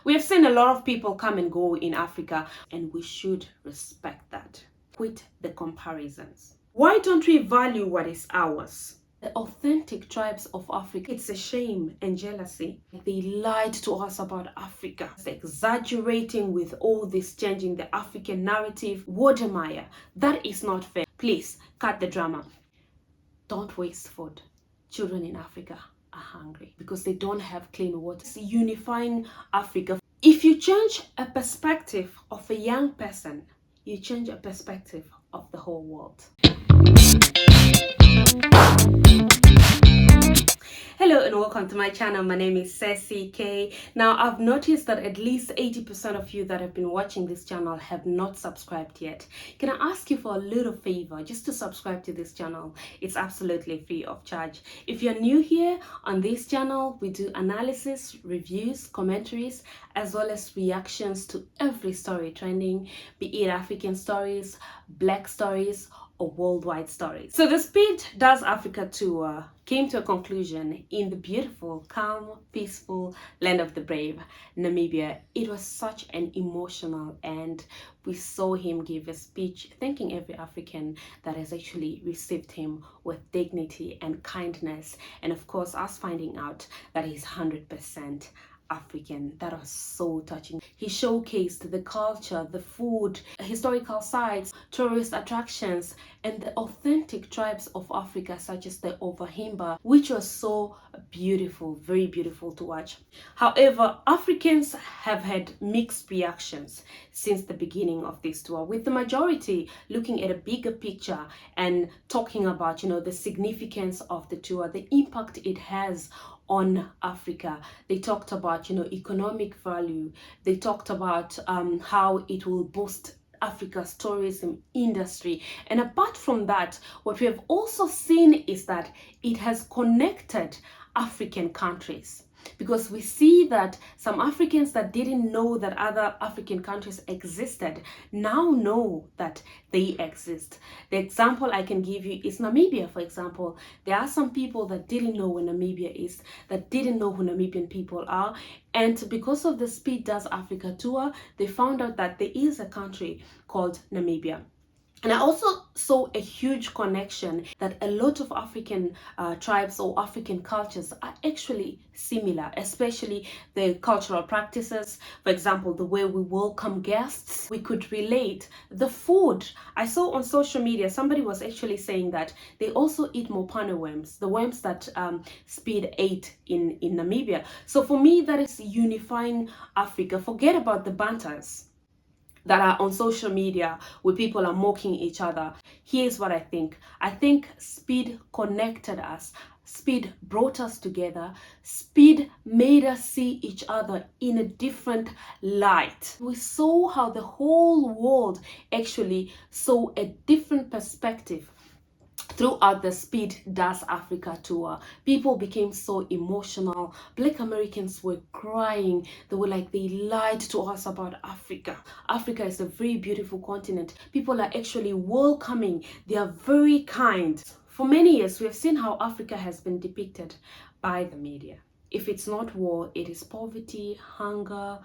We have seen a lot of people come and go in Africa, and we should respect that. Quit the comparisons. Why don't we value what is ours? The authentic tribes of Africa, it's a shame and jealousy. They lied to us about Africa, exaggerating with all this, changing the African narrative. Watermeyer, that is not fair. Please cut the drama. Don't waste food. Children in Africa are hungry because they don't have clean water. It's unifying Africa. If you change a perspective of a young person, you change a perspective of the whole world. Hello and welcome to my channel. My name is Ceci K. Now, I've noticed that at least 80% of you that have been watching this channel have not subscribed yet. Can I ask you for a little favor just to subscribe to this channel? It's absolutely free of charge. If you're new here on this channel, we do analysis, reviews, commentaries, as well as reactions to every story trending, be it African stories, Black stories, or worldwide stories. So the Speed Does Africa tour came to a conclusion in the beautiful, calm, peaceful land of the brave, Namibia. It was such an emotional end. We saw him give a speech thanking every African that has actually received him with dignity and kindness, and of course us finding out that he's 100% African. That was so touching. He showcased the culture, the food, historical sites, tourist attractions, and the authentic tribes of Africa, such as the Ovahimba, which was so beautiful, very beautiful to watch. However, Africans have had mixed reactions since the beginning of this tour, with the majority looking at a bigger picture and talking about, the significance of the tour, the impact it has on Africa. They talked about, economic value. They talked about how it will boost Africa's tourism industry. And apart from that, what we have also seen is that it has connected African countries, because we see that some Africans that didn't know that other African countries existed now know that they exist. The example I can give you is Namibia, for example. There are some people that didn't know where Namibia is, that didn't know who Namibian people are, and because of the Speed Does Africa tour, they found out that there is a country called Namibia. And I also saw a huge connection that a lot of African tribes or African cultures are actually similar, especially the cultural practices. For example, the way we welcome guests, we could relate. The food, I saw on social media, somebody was actually saying that they also eat mopane worms, the worms that Speed ate in Namibia. So for me, that is unifying Africa. Forget about the banters that are on social media where people are mocking each other. Here's what I think. I think Speed connected us. Speed brought us together. Speed made us see each other in a different light. We saw how the whole world actually saw a different perspective. Throughout the Speed Does Africa tour, people became so emotional. Black Americans were crying. They were like, they lied to us about Africa. Africa is a very beautiful continent. People are actually welcoming. They are very kind. For many years, we have seen how Africa has been depicted by the media. If it's not war, it is poverty, hunger,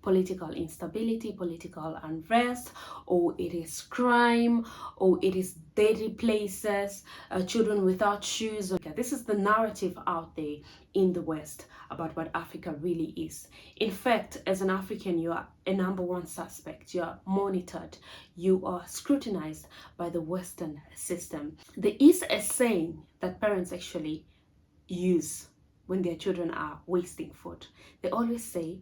political instability, political unrest, or it is crime, or it is dirty places, children without shoes. This is the narrative out there in the West about what Africa really is. In fact, as an African, you are a #1 suspect. You are monitored. You are scrutinized by the Western system. There is a saying that parents actually use when their children are wasting food. They always say,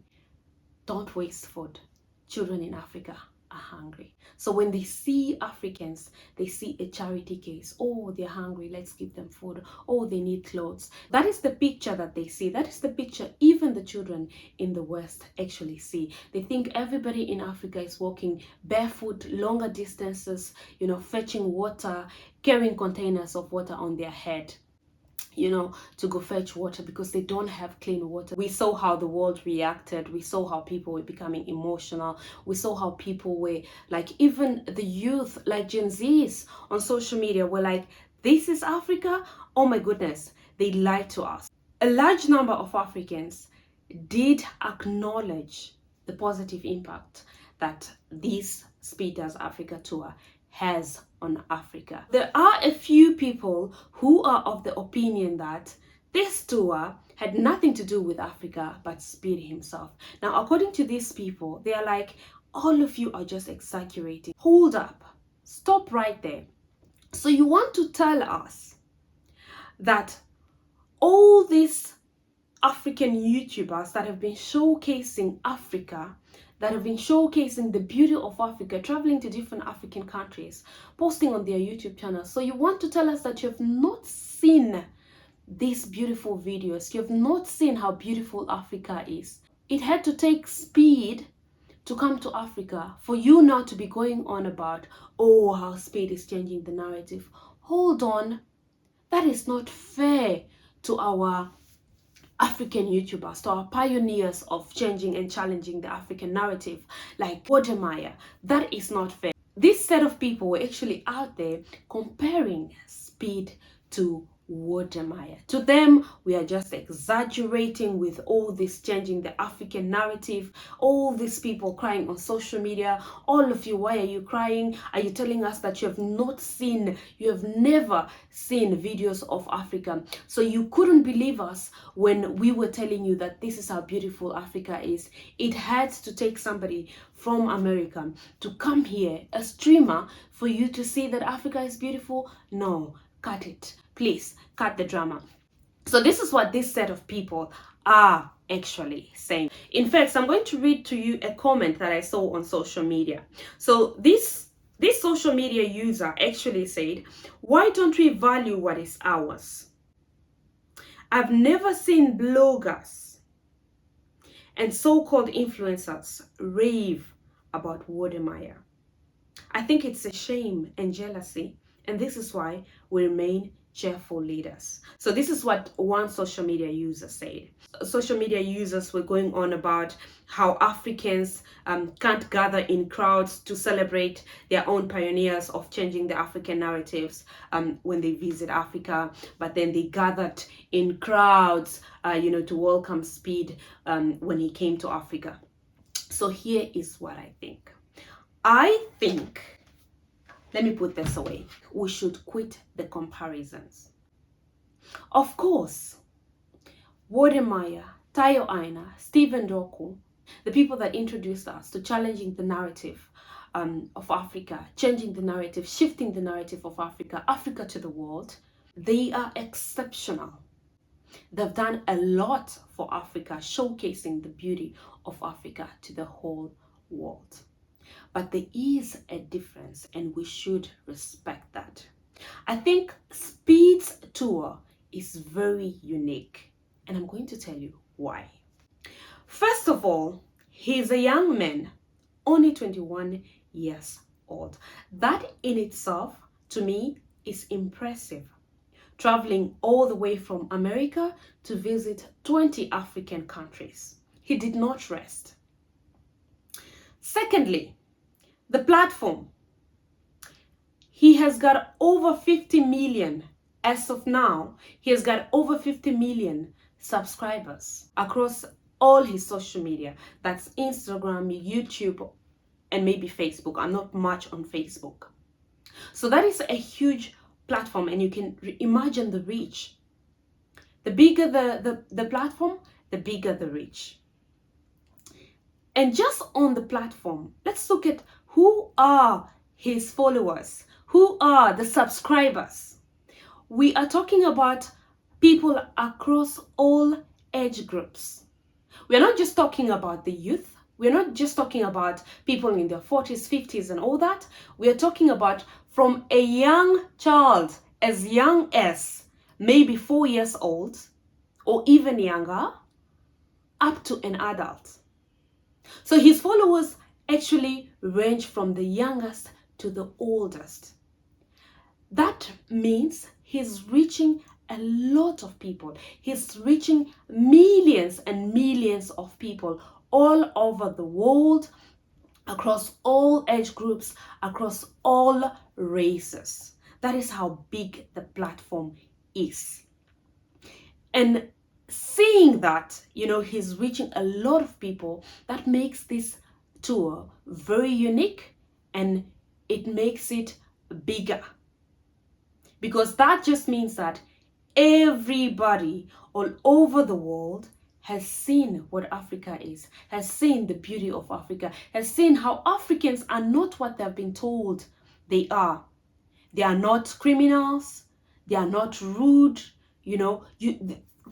don't waste food. Children in Africa are hungry. So when they see Africans, they see a charity case. Oh, they're hungry, let's give them food. Oh, they need clothes. That is the picture that they see. That is the picture even the children in the West actually see. They think everybody in Africa is walking barefoot, longer distances, fetching water, carrying containers of water on their head, to go fetch water because they don't have clean water. We saw how the world reacted. We saw how people were becoming emotional. We saw how people were like, even the youth, like Gen Zs on social media were like, this is Africa? Oh my goodness, they lied to us. A large number of Africans did acknowledge the positive impact that this Speed Does Africa tour has on Africa. There are a few people who are of the opinion that this tour had nothing to do with Africa but Speed himself. Now, according to these people, they are like, all of you are just exaggerating. Hold up. Stop right there. So you want to tell us that all these African YouTubers that have been showcasing Africa, that have been showcasing the beauty of Africa, traveling to different African countries, posting on their YouTube channels. So you want to tell us that you have not seen these beautiful videos. You have not seen how beautiful Africa is. It had to take Speed to come to Africa for you now to be going on about, oh, how Speed is changing the narrative. Hold on. That is not fair to our African YouTubers, to our pioneers of changing and challenging the African narrative, like Wodemaya. That is not fair. This set of people were actually out there comparing Speed to Wodemaya. To them, we are just exaggerating with all this changing the African narrative, all these people crying on social media. All of you, why are you crying? Are you telling us that you have not seen, you have never seen videos of Africa? So you couldn't believe us when we were telling you that this is how beautiful Africa is. It had to take somebody from America to come here, a streamer, for you to see that Africa is beautiful? No, cut it. Please, cut the drama. So this is what this set of people are actually saying. In fact, I'm going to read to you a comment that I saw on social media. So this social media user actually said, why don't we value what is ours? I've never seen bloggers and so-called influencers rave about Wodemaya. I think it's a shame and jealousy, and this is why we remain cheerful leaders. So this is what one social media user said. Social media users were going on about how Africans can't gather in crowds to celebrate their own pioneers of changing the African narratives when they visit Africa, but then they gathered in crowds, to welcome Speed when he came to Africa. So here is what I think. I think, let me put this away, we should quit the comparisons. Of course, Wodemaya, Tayo Aina, Stephen Doku, the people that introduced us to challenging the narrative of Africa, changing the narrative, shifting the narrative of Africa, Africa to the world, they are exceptional. They've done a lot for Africa, showcasing the beauty of Africa to the whole world. But there is a difference, and we should respect that. I think Speed's tour is very unique, and I'm going to tell you why. First of all, he's a young man, only 21 years old. That in itself, to me, is impressive. Traveling all the way from America to visit 20 African countries. He did not rest. Secondly, the platform. He has got over 50 million, as of now, he has got over 50 million subscribers across all his social media. That's Instagram, YouTube, and maybe Facebook. I'm not much on Facebook. So that is a huge platform, and you can imagine the reach. The bigger the platform, the bigger the reach. And just on the platform, let's look at who are his followers, who are the subscribers. We are talking about people across all age groups. We're not just talking about the youth. We're not just talking about people in their 40s, 50s and all that. We're talking about from a young child, as young as maybe 4 years old or even younger, up to an adult. So his followers actually range from the youngest to the oldest. That means he's reaching a lot of people. He's reaching millions and millions of people all over the world, across all age groups, across all races. That is how big the platform is. And seeing that, he's reaching a lot of people, that makes this tour very unique, and it makes it bigger, because that just means that everybody all over the world has seen what Africa is, has seen the beauty of Africa, has seen how Africans are not what they've been told they are. They are not criminals, they are not rude,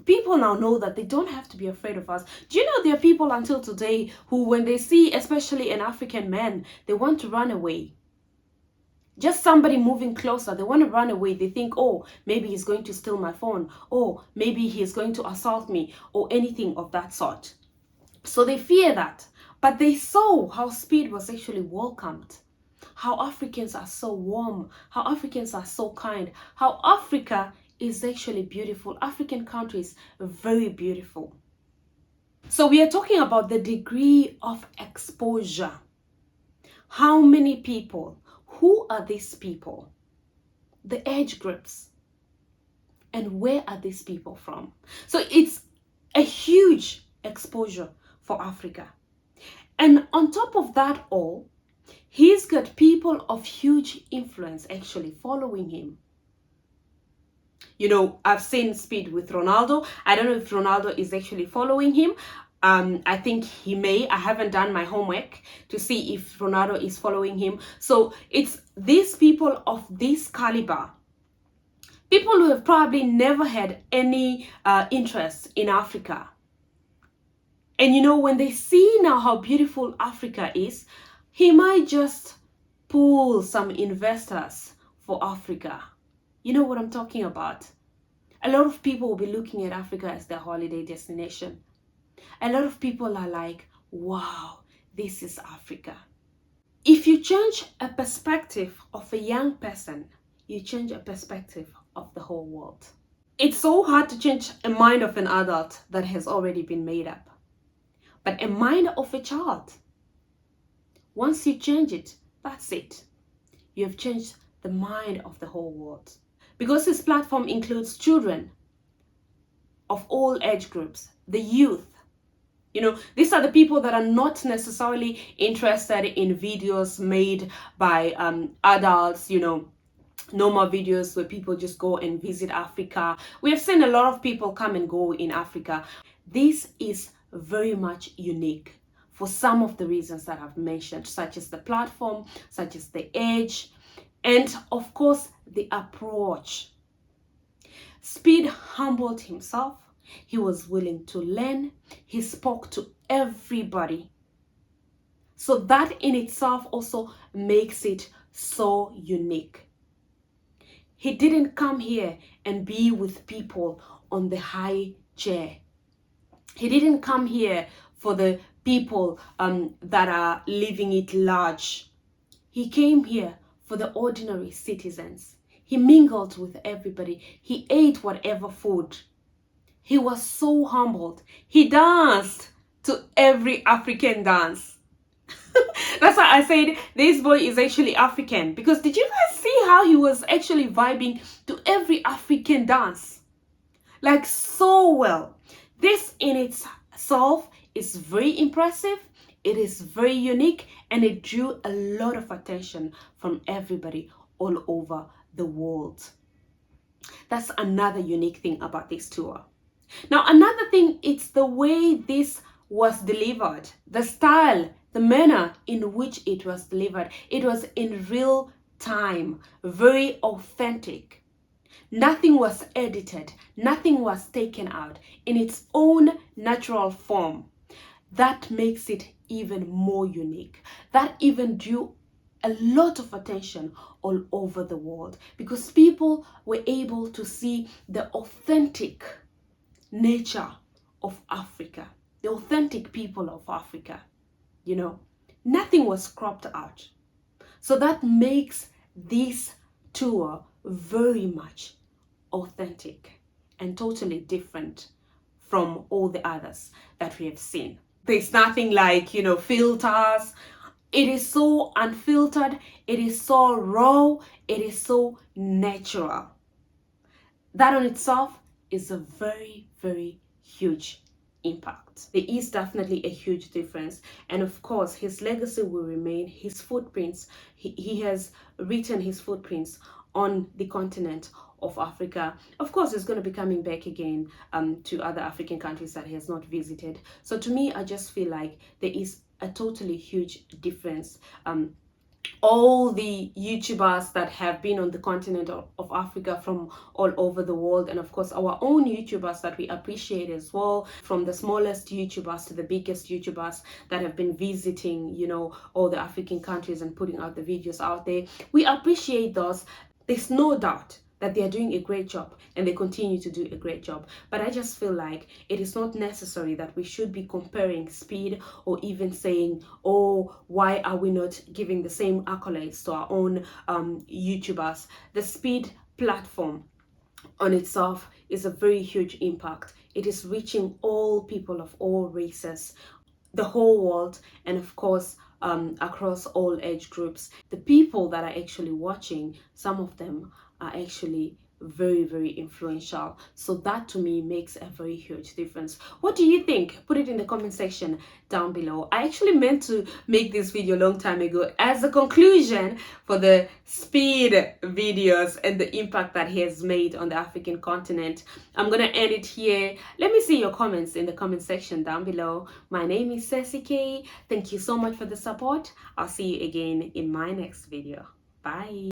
people now know that they don't have to be afraid of us. Do you know there are people until today who, when they see especially an African man, they want to run away? Just somebody moving closer, they want to run away. They think, oh, maybe he's going to steal my phone. Oh, maybe he's going to assault me, or anything of that sort. So they fear that. But they saw how Speed was actually welcomed, how Africans are so warm, how Africans are so kind, how Africa is actually beautiful. African countries are very beautiful. So we are talking about the degree of exposure. How many people? Who are these people? The age groups. And where are these people from? So it's a huge exposure for Africa. And on top of that all, he's got people of huge influence actually following him. I've seen Speed with Ronaldo. I don't know if Ronaldo is actually following him. I think he may. I haven't done my homework to see if Ronaldo is following him. So it's these people of this caliber, people who have probably never had any interest in Africa. And when they see now how beautiful Africa is, he might just pull some investors for Africa. You know what I'm talking about? A lot of people will be looking at Africa as their holiday destination. A lot of people are like, wow, this is Africa. If you change a perspective of a young person, you change a perspective of the whole world. It's so hard to change a mind of an adult that has already been made up. But a mind of a child, once you change it, that's it. You have changed the mind of the whole world. Because his platform includes children of all age groups, the youth. These are the people that are not necessarily interested in videos made by adults, normal videos where people just go and visit Africa. We have seen a lot of people come and go in Africa. This is very much unique for some of the reasons that I've mentioned, such as the platform, such as the age, and of course, the approach. Speed humbled himself. He was willing to learn. He spoke to everybody. So that in itself also makes it so unique. He didn't come here and be with people on the high chair. He didn't come here for the people that are living it large. He came here for the ordinary citizens. He mingled with everybody. He ate whatever food. He was so humbled. He danced to every African dance. That's why I said this boy is actually African. Because did you guys see how he was actually vibing to every African dance? Like so well. This in itself is very impressive. It is very unique, and it drew a lot of attention from everybody all over the world. That's another unique thing about this tour. Now, another thing, it's the way this was delivered, the style, the manner in which it was delivered. It was in real time, very authentic. Nothing was edited, nothing was taken out, in its own natural form. That makes it even more unique. That even drew a lot of attention all over the world, because people were able to see the authentic nature of Africa, the authentic people of Africa. Nothing was cropped out. So that makes this tour very much authentic and totally different from all the others that we have seen. There's nothing like, filters. It is so unfiltered. It is so raw. It is so natural. That on itself is a very, very huge impact. There is definitely a huge difference, and of course his legacy will remain. His footprints, he has written his footprints on the continent of Africa. Of course, he's going to be coming back again to other African countries that he has not visited. So to me, I just feel like there is a totally huge difference. All the YouTubers that have been on the continent of Africa from all over the world, and of course our own YouTubers that we appreciate as well, from the smallest YouTubers to the biggest YouTubers that have been visiting, you know, all the African countries and putting out the videos out there. We appreciate those. There's no doubt that they are doing a great job and they continue to do a great job. But I just feel like it is not necessary that we should be comparing speed or even saying, oh, why are we not giving the same accolades to our own YouTubers? The speed platform on itself is a very huge impact. It is reaching all people of all races, the whole world, and of course across all age groups. The people that are actually watching, some of them are actually very, very influential. So that to me makes a very huge difference. What do you think? Put it in the comment section down below. I actually meant to make this video a long time ago as a conclusion for the speed videos and the impact that he has made on the African continent. I'm gonna end it here. Let me see your comments in the comment section down below. My name is Ceci K. Thank you so much for the support. I'll see you again in my next video. Bye.